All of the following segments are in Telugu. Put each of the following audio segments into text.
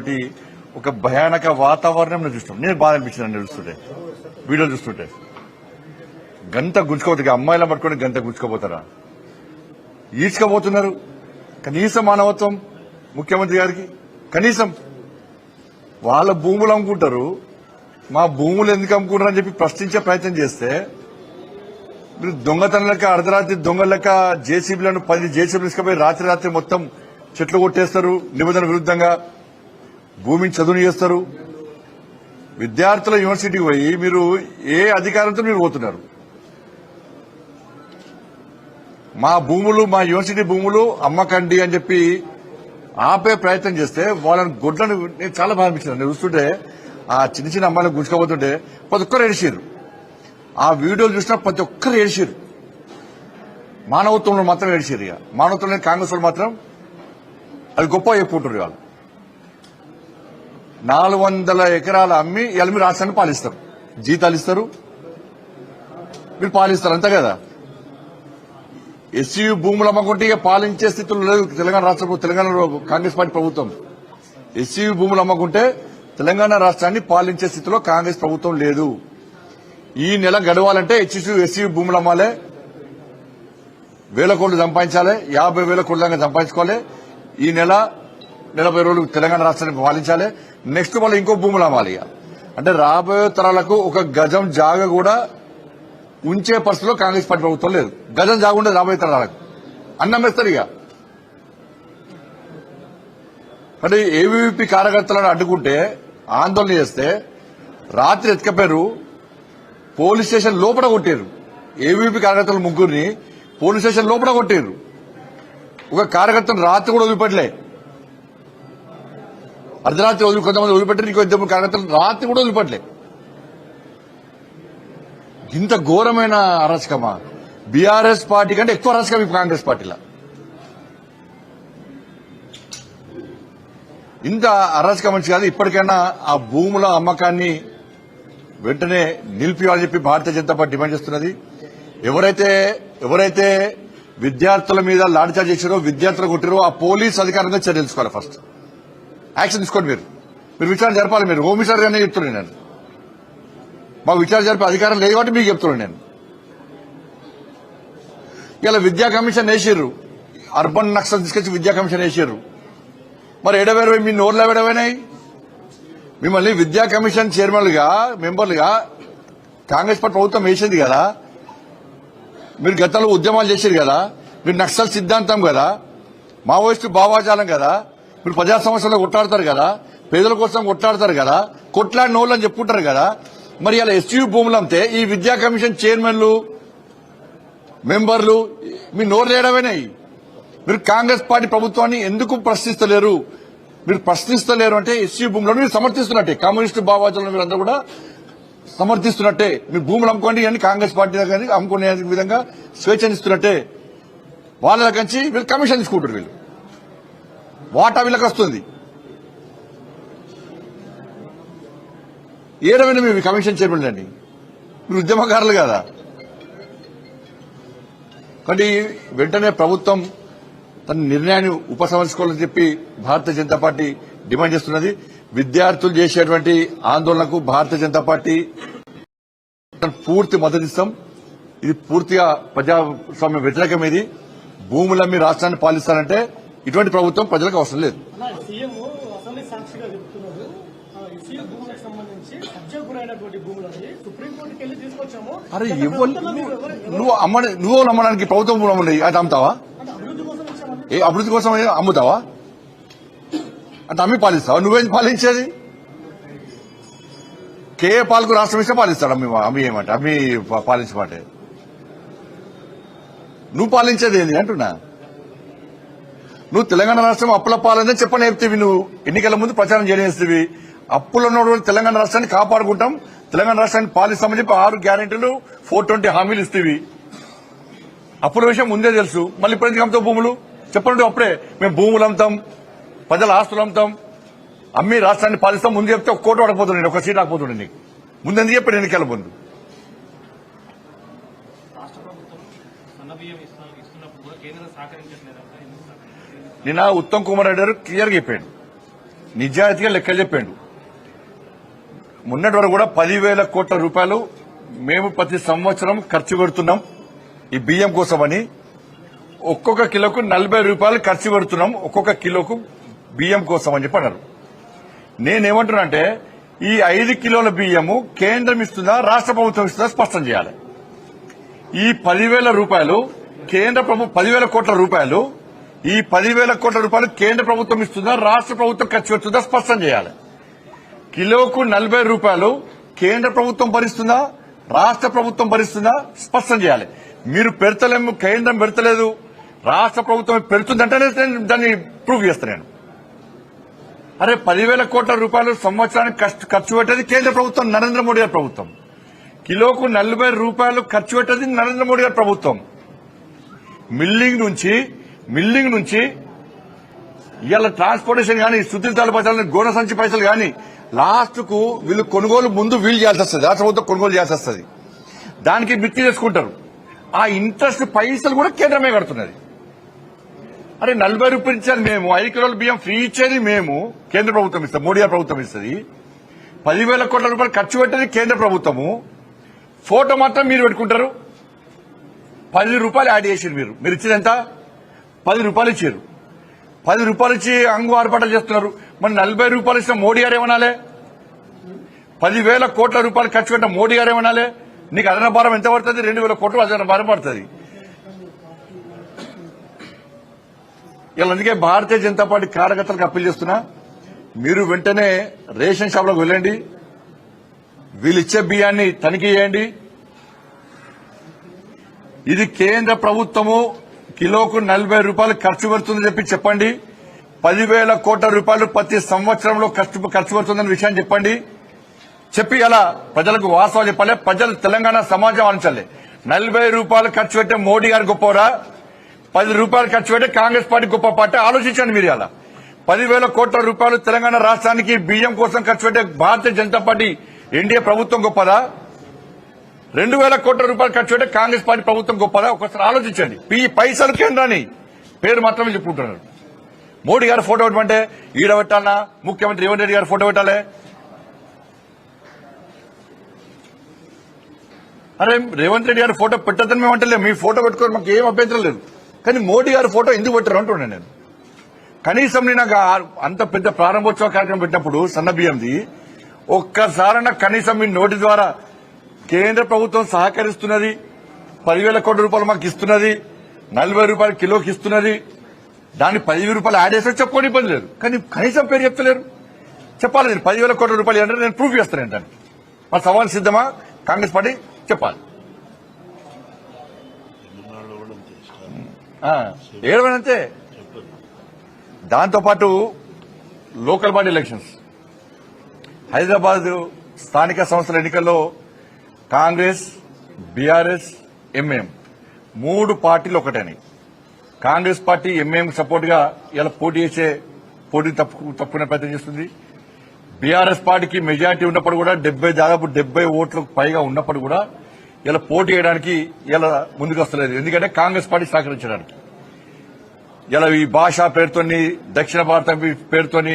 అనేటువంటి ఒక భయానక వాతావరణం చూస్తాం. నేను బాధ అనిపించింది చూస్తుంటే, వీడియోలు చూస్తుంటే. గంట గుంజుకోపోతుంది, అమ్మాయిలా పట్టుకొని గంట గుంజుకోపోతారా? ఈడ్చుకోబోతున్నారు. కనీసం మానవత్వం ముఖ్యమంత్రి గారికి, కనీసం వాళ్ళ భూములు అమ్ముకుంటారు, మా భూములు ఎందుకు అమ్ముకుంటారు అని చెప్పి ప్రశ్నించే ప్రయత్నం చేస్తే మీరు దొంగతనం లెక్క, అర్ధరాత్రి దొంగల లెక్క జేసీబీలను 10 జేసీబీలు తీసుకుపోయి రాత్రి మొత్తం చెట్లు కొట్టేస్తారు, నిబంధనల విరుద్ధంగా భూమిని చదువుని చేస్తారు. విద్యార్థుల యూనివర్సిటీకి పోయి మీరు ఏ అధికారంతో మీరు పోతున్నారు? మా భూములు, మా యూనివర్సిటీ భూములు అమ్మకండి అని చెప్పి ఆపే ప్రయత్నం చేస్తే వాళ్ళని గొడ్లను నేను చాలా బాధ అనిపించింది. నేను చూస్తుంటే ఆ చిన్న చిన్న అమ్మాయిలను గుంజుకోబోతుంటే ప్రతి ఒక్కరు ఏడిచారు. ఆ వీడియోలు చూసినా ప్రతి ఒక్కరు ఏడిచారు. మానవత్వంలో మాత్రం ఏడిచారు. ఇక మానవత్వంలో కాంగ్రెస్ వాళ్ళు మాత్రం అది గొప్ప చెప్పుకుంటారు. వాళ్ళు 400 ఎకరాలు అమ్మి ఎల్మి రాష్ట్రాన్ని పాలిస్తారు, జీతాలు ఇస్తారు, మీరు పాలిస్తారు, అంతే కదా. ఎస్సీ భూములు అమ్మకుంటే ఇక పాలించే స్థితిలో లేదు తెలంగాణ రాష్ట్ర తెలంగాణలో కాంగ్రెస్ పార్టీ ప్రభుత్వం. ఎస్సీ భూములు అమ్మకుంటే తెలంగాణ రాష్ట్రాన్ని పాలించే స్థితిలో కాంగ్రెస్ ప్రభుత్వం లేదు. ఈ నెల గడవాలంటే ఎస్సీ భూములు అమ్మాలి, 1000 కోట్లు సంపాదించాలి, 50,000 కోట్ల దాకా సంపాదించుకోవాలి. ఈ నెల 40 రోజులు తెలంగాణ రాష్ట్రాన్ని పాలించాలి. నెక్స్ట్ మళ్ళీ ఇంకో భూములు అమ్మాలి. అంటే రాబోయే తరాలకు ఒక గజం జాగ కూడా ఉంచే పరిస్థితిలో కాంగ్రెస్ పార్టీ ప్రభుత్వం లేదు. గజం జాగుండే రాబోయే తరాలకు అన్నం వేస్తారు. ఇక అంటే ఏవీవీపీ కార్యకర్తలను అడ్డుకుంటే, ఆందోళన చేస్తే రాత్రి ఎత్తుకపోయారు, పోలీస్ స్టేషన్ లోపల కొట్టారు. ఏవీవీపీ కార్యకర్తలు 3 పోలీస్ స్టేషన్ లోపల కొట్టారు. ఒక కార్యకర్తను రాత్రి కూడా వదిలిపెట్టలే. అర్ధరాత్రి కొంతమంది వదిలిపెట్టారు, ఇంకో 2 కార్యకర్తలు రాత్రి కూడా వదిలిపెట్టలే. ఇంత ఘోరమైన అరాచకమా? బీఆర్ఎస్ పార్టీ కంటే ఎక్కువ అరాచకం ఇప్పుడు కాంగ్రెస్ పార్టీలో. ఇంత అరాచకం మంచి కాదు. ఇప్పటికైనా ఆ భూముల అమ్మకాన్ని వెంటనే నిలిపియాలని చెప్పి భారతీయ జనతా పార్టీ డిమాండ్ చేస్తున్నది. ఎవరైతే విద్యార్థుల మీద లాఠీచార్జ్ చేశారో, విద్యార్థులు కొట్టారో ఆ పోలీస్ అధికారులుగా చర్య తీసుకోవాలి. ఫస్ట్ యాక్షన్ తీసుకోండి. మీరు విచారణ జరపాలి. మీరు హోమ్ మినిస్టర్ గానే చెప్తున్నాను నేను. మాకు విచారణ జరిపే అధికారం లేదు కాబట్టి మీకు చెప్తున్నాను నేను. ఇలా విద్యా కమిషన్ వేసారు, అర్బన్ నక్సల్ తీసుకొచ్చి విద్యా కమిషన్ వేసారు. మరి ఎడవేరు మీ నోర్లు ఎవడమైనాయి? మిమ్మల్ని విద్యా కమిషన్ చైర్మన్లుగా, మెంబర్లుగా కాంగ్రెస్ పార్టీ ప్రభుత్వం వేసింది కదా. మీరు గతంలో ఉద్యమాలు చేశారు కదా. మీరు నక్సల్ సిద్ధాంతం కదా, మావోయిస్టు భావాజాలం కదా. మీరు ప్రజా సమస్యల్లో కొట్లాడతారు కదా, పేదల కోసం కొట్లాడతారు కదా, కొట్లాడిన వాళ్ళు అని చెప్పుకుంటారు కదా. మరి ఇలా ఎస్యూ భూములు అమ్మితే ఈ విద్యా కమిషన్ చైర్మన్లు, మెంబర్లు మీ నోరు లేడమైనాయి. మీరు కాంగ్రెస్ పార్టీ ప్రభుత్వాన్ని ఎందుకు ప్రశ్నిస్తలేరు? మీరు ప్రశ్నిస్తలేరు అంటే ఎస్యూ భూములను మీరు సమర్థిస్తున్నట్టే. కమ్యూనిస్టు భావాజాలను మీరందరూ కూడా సమర్థిస్తున్నట్టే. మీ భూములు అమ్ముకోండి అని కాంగ్రెస్ పార్టీ కానీ అమ్ముకునే విధంగా స్వేచ్ఛనిస్తున్నట్టే. వాళ్ళ కంచి వీళ్ళు కమిషన్ తీసుకుంటారు. వీళ్ళు వాటా వీళ్ళకి వస్తుంది. ఏడమైనా మీ కమిషన్ చైర్మన్ అండి, మీరు ఉద్యమకారులు కదా. కానీ వెంటనే ప్రభుత్వం తన నిర్ణయాన్ని ఉపసంహరించుకోవాలని చెప్పి భారతీయ జనతా పార్టీ డిమాండ్ చేస్తున్నది. విద్యార్థులు చేసేటువంటి ఆందోళనకు భారతీయ జనతా పార్టీ పూర్తి మద్దతిస్తాం. ఇది పూర్తిగా ప్రజాస్వామ్య వ్యతిరేకం. ఇది భూములమ్మి రాష్ట్రాన్ని పాలిస్తారంటే ఇటువంటి ప్రభుత్వం ప్రజలకు అవసరం లేదు. అరే నువ్వు అమ్మడానికి ప్రభుత్వం భూములు అది అమ్ముతావా? ఏ అభివృద్ధి కోసం అమ్ముతావా? అంటే అమ్మి పాలిస్తావా? నువ్వేం పాలించేది? కేఏ పాలకు రాష్ట్రం ఇస్తే పాలిస్తాడు. అమ్మి ఏమంటే అమ్మి పాలించమంటే నువ్వు పాలించేది ఏంది అంటున్నా. నువ్వు తెలంగాణ రాష్ట్రం అప్పుల పాలనే చెప్పని చెప్తేవి. నువ్వు ఎన్నికల ముందు ప్రచారం చేయనిస్తేవి. అప్పుల్లో ఉన్నటువంటి తెలంగాణ రాష్ట్రాన్ని కాపాడుకుంటాం, తెలంగాణ రాష్ట్రాన్ని పాలిస్తామని చెప్పి 6 గ్యారెంటీలు 420 హామీలు ఇస్తేవి. అప్పుల విషయం ముందే తెలుసు. మళ్ళీ ఇప్పుడు ఎందుకు అమ్ముతావు భూములు? చెప్పండి. అప్పుడే మేము భూములు అమ్ముతాం, ప్రజల ఆస్తులు అమ్ముతాం, అమ్మి రాష్ట్రాన్ని పాలిస్తాం ముందు చెప్తే 1 కోటి పడకపోతుండే, 1 సీట్ రాకపోతుండే. నీకు ముందెందుకు చెప్పాడు ఎన్నికల ముందు? నిన్న ఉత్తమ్ కుమార్ రెడ్డి గారు క్లియర్గా చెప్పాడు. నిజాయితీగా లెక్క చెప్పాడు. మొన్నటి వరకు కూడా 10,000 కోట్ల రూపాయలు మేము ప్రతి సంవత్సరం ఖర్చు పెడుతున్నాం ఈ బియ్యం కోసమని. ఒక్కొక్క కిలోకు 40 రూపాయలు ఖర్చు పెడుతున్నాం ఒక్కొక్క కిలోకు బియ్యం కోసం అని చెప్పి అన్నారు. నేనేమంటున్నా అంటే ఈ 5 కిలోల బియ్యము కేంద్రం ఇస్తుందా రాష్ట్ర ప్రభుత్వం ఇస్తుందా స్పష్టం చేయాలి. ఈ 10,000 రూపాయలు కేంద్ర ప్రభుత్వం 10,000 కోట్ల రూపాయలు ఈ 10,000 కోట్ల రూపాయలు కేంద్ర ప్రభుత్వం ఇస్తుందా రాష్ట్ర ప్రభుత్వం ఖర్చు పెడుతుందా స్పష్టం చేయాలి. కిలోకు 40 రూపాయలు కేంద్ర ప్రభుత్వం భరిస్తుందా రాష్ట్ర ప్రభుత్వం భరిస్తుందా స్పష్టం చేయాలి. మీరు పెడతలేము, కేంద్రం పెడతలేదు, రాష్ట్ర ప్రభుత్వం పెడుతుందంటేనే దాన్ని ప్రూవ్ చేస్తాను నేను. అరే 10,000 కోట్ల రూపాయలు సంవత్సరానికి ఖర్చు పెట్టేది కేంద్ర ప్రభుత్వం, నరేంద్ర మోడీ గారి ప్రభుత్వం. కిలోకు 40 రూపాయలు ఖర్చు పెట్టేది నరేంద్ర మోడీ గారి ప్రభుత్వం. మిల్లింగ్ నుంచి ఇవాళ ట్రాన్స్పోర్టేషన్ కానీ సుధీర్ తాలూపాచాలని గోన సంచి పైసలు కానీ లాస్ట్ కు వీళ్ళు కొనుగోలు ముందు వీలు చేయాల్సి వస్తుంది, రాష్ట్ర ప్రభుత్వం కొనుగోలు చేయాల్సి వస్తుంది. దానికి మిత్తి చేసుకుంటారు. ఆ ఇంట్రెస్ట్ పైసలు కూడా కేంద్రమే కడుతున్నది. అరే 40 రూపాయలు ఇచ్చేది మేము, 5 కిలోల బియ్యం ఫ్రీ ఇచ్చేది మేము, కేంద్ర ప్రభుత్వం ఇస్తుంది, మోడీ గారి ప్రభుత్వం ఇస్తుంది. 10,000 కోట్ల రూపాయలు ఖర్చు పెట్టేది కేంద్ర ప్రభుత్వము. ఫోటో మాత్రం మీరు పెట్టుకుంటారు. 10 రూపాయలు యాడ్ చేసారు. మీరు ఇచ్చేది ఎంత? 10 రూపాయలు ఇచ్చారు. 10 రూపాయలు ఇచ్చి అంగు ఆర్పాటాలు చేస్తున్నారు. మరి 40 రూపాయలు ఇచ్చిన మోడీ గారు ఏమనాలి? 10,000 కోట్ల రూపాయలు ఖర్చు పెట్టిన మోడీ గారు ఏమనాలి? నీకు అదన భారం ఎంత పడుతుంది? 2,000 కోట్లు అదన భారం పడుతుంది. ఇలా అందుకే భారతీయ జనతా పార్టీ కార్యకర్తలకు అప్పీల్ చేస్తున్నా, మీరు వెంటనే రేషన్ షాప్లకు వెళ్ళండి, వీళ్ళిచ్చే బియ్యాన్ని తనిఖీ చేయండి. ఇది కేంద్ర ప్రభుత్వము కిలోకు 40 రూపాయలు ఖర్చు పెడుతుందని చెప్పండి. 10,000 కోట్ల రూపాయలు ప్రతి సంవత్సరంలో ఖర్చు పెడుతుందన్న విషయాన్ని చెప్పండి. చెప్పి అలా ప్రజలకు వాస్తవాలు చెప్పాలి. ప్రజలు తెలంగాణ సమాజం ఆలోచించాలి. 40 రూపాయలు ఖర్చు పెట్టే మోడీ గారు గొప్పరా, 10 రూపాయలు ఖర్చు పెట్టే కాంగ్రెస్ పార్టీ గొప్ప పార్టీ? ఆలోచించండి మీరు. అలా 10,000 కోట్ల రూపాయలు తెలంగాణ రాష్ట్రానికి బియ్యం కోసం ఖర్చు పెట్టే భారతీయ జనతా పార్టీ ఎన్డీఏ ప్రభుత్వం గొప్పదా? 2,000 కోట్ల రూపాయలు ఖర్చు పెట్టే కాంగ్రెస్ పార్టీ ప్రభుత్వం గొప్పదా? ఒకసారి ఆలోచించండి. ఈ పైసలు కేంద్రాన్ని పేరు మాత్రమే చెప్పుకుంటున్నారు. మోడీ గారు ఫోటో పెట్టమంటే ఈడ పెట్టాలన్నా, ముఖ్యమంత్రి రేవంత్ రెడ్డి గారు ఫోటో పెట్టాలి. అరే రేవంత్ రెడ్డి గారి ఫోటో పెట్టద్దని మేము అంటలేము, మీ ఫోటో పెట్టుకోవడం మాకు ఏం అభ్యంతరం లేదు. కానీ మోడీ గారి ఫోటో ఎందుకు పెట్టారు అంటున్నాను నేను. కనీసం నేను అంత పెద్ద ప్రారంభోత్సవ కార్యక్రమం పెట్టినప్పుడు సన్న బియ్యంది ఒక్కసారన్నా కనీసం మీ నోటి ద్వారా కేంద్ర ప్రభుత్వం సహకరిస్తున్నది, 10,000 కోట్ల రూపాయలు మాకు ఇస్తున్నది, 40 రూపాయలు కిలోకి ఇస్తున్నది, దాన్ని 10,000 రూపాయలు యాడ్ చేస్తే చెప్పుకోని ఇబ్బంది లేదు. కానీ కనీసం పేరు చెప్తలేరు. చెప్పాలి, నేను 10,000 కోట్ల రూపాయలు అంటే నేను ప్రూఫ్ చేస్తాను. దాన్ని మా సవాల్ సిద్ధమా? కాంగ్రెస్ పార్టీ చెప్పాలి. ఏడవనంతే. దాంతోపాటు లోకల్ బాడీ ఎలక్షన్స్, హైదరాబాద్ స్థానిక సంస్థల ఎన్నికల్లో కాంగ్రెస్, బీఆర్ఎస్, ఎంఐఎం 3 పార్టీలు ఒకటేనాయి. కాంగ్రెస్ పార్టీ ఎంఐఎం సపోర్ట్ గా ఇలా పోటీ తప్పుకునే ప్రయత్నం చేస్తుంది. బీఆర్ఎస్ పార్టీకి మెజార్టీ ఉన్నప్పుడు కూడా దాదాపు 70 ఓట్లకు పైగా ఉన్నప్పుడు కూడా ఇలా పోటీ చేయడానికి ఇలా ముందుకు వస్తలేదు. ఎందుకంటే కాంగ్రెస్ పార్టీ సహకరించడానికి ఇలా ఈ భాషా పేరుతోని, దక్షిణ భారతం పేరుతోని,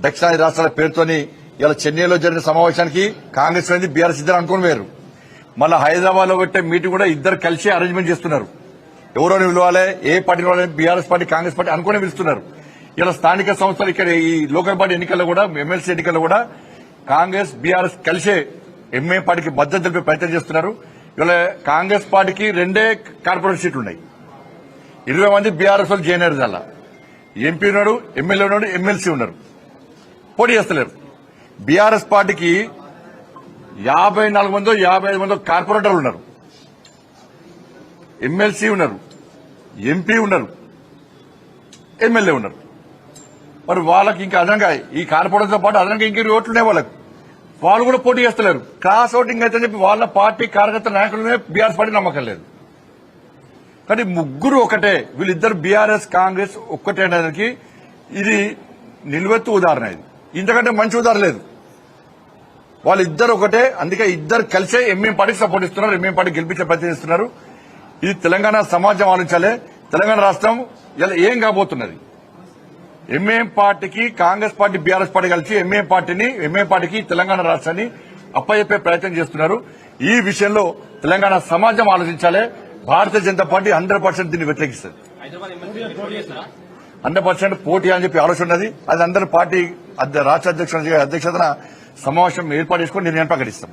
దక్షిణాది రాష్ట్రాల పేరుతోని ఇలా చెన్నైలో జరిగిన సమావేశానికి కాంగ్రెస్ అనేది బీఆర్ఎస్ ఇద్దరు అనుకుని వేరు. మళ్ళీ హైదరాబాద్ లో పెట్టే మీటింగ్ కూడా ఇద్దరు కలిసి అరేంజ్మెంట్ చేస్తున్నారు. ఎవరోని పిలవాలి, ఏ పార్టీ పిలవాలి, బీఆర్ఎస్ పార్టీ కాంగ్రెస్ పార్టీ అనుకునే పిలుస్తున్నారు. ఇలా స్థానిక సంస్థలు ఇక్కడ ఈ లోకల్ బాడీ ఎన్నికల్లో కూడా, ఎమ్మెల్సీ ఎన్నికల్లో కూడా కాంగ్రెస్, బీఆర్ఎస్ కలిసే ఎంఐఎం పార్టీకి మద్దతు తెలిపే ప్రయత్నం చేస్తున్నారు. ఇవాళ కాంగ్రెస్ పార్టీకి 2 కార్పొరేట్ సీట్లు ఉన్నాయి. 20 మంది బీఆర్ఎస్ వాళ్ళు జైన్ అయ్యారు. అలా ఎంపీ ఉన్నాడు, ఎమ్మెల్యే ఉన్నాడు, ఎమ్మెల్సీ ఉన్నారు, పోటీ చేస్తలేరు. బీఆర్ఎస్ పార్టీకి 54 మందో 55 మందో కార్పొరేటర్లు ఉన్నారు, ఎమ్మెల్సీ ఉన్నారు, ఎంపీ ఉన్నారు, ఎమ్మెల్యే ఉన్నారు. మరి వాళ్ళకి ఇంకా అదనంగా ఈ కార్పొరేటర్తో పాటు అదనంగా ఇంక ఓట్లున్నాయి వాళ్ళకు. వాళ్ళు కూడా పోటీ చేస్తలేరు. క్రాస్ ఓటింగ్ అయితే చెప్పి వాళ్ళ పార్టీ కార్యకర్త నాయకులనే బీఆర్ఎస్ పార్టీ నమ్మకం లేదు. కానీ ముగ్గురు ఒకటే, వీళ్ళిద్దరు బీఆర్ఎస్ కాంగ్రెస్ ఒక్కటే అనడానికి ఇది నిలువెత్తు ఉదాహరణ. ఇది ఇంతకంటే మంచి ఉదాహరణ లేదు. వాళ్ళిద్దరు ఒకటే, అందుకే ఇద్దరు కలిసే ఎంఐఎం పార్టీకి సపోర్ట్ ఇస్తున్నారు, ఎంఐఎం పార్టీ గెలిపించే ప్రయత్నం చేస్తున్నారు. ఇది తెలంగాణ సమాజం ఆలోచించాలి. తెలంగాణ రాష్ట్రం ఇలా ఏం కాబోతున్నది? ఎంఐఎం పార్టీకి కాంగ్రెస్ పార్టీ బీఆర్ఎస్ పార్టీ కలిసి ఎంఐఎం పార్టీకి తెలంగాణ రాష్ట్రాన్ని అప్పచెప్పే ప్రయత్నం చేస్తున్నారు. ఈ విషయంలో తెలంగాణ సమాజం ఆలోచించాలి. భారతీయ జనతా పార్టీ 100% దీన్ని వ్యతిరేకిస్తుంది. 100% పోటీ అని చెప్పి ఆలోచన ఉన్నది. అది అందరూ పార్టీ రాష్ట్ర అధ్యక్షతన సమావేశం ఏర్పాటు చేసుకుని నిర్ణయం ప్రకటిస్తాం.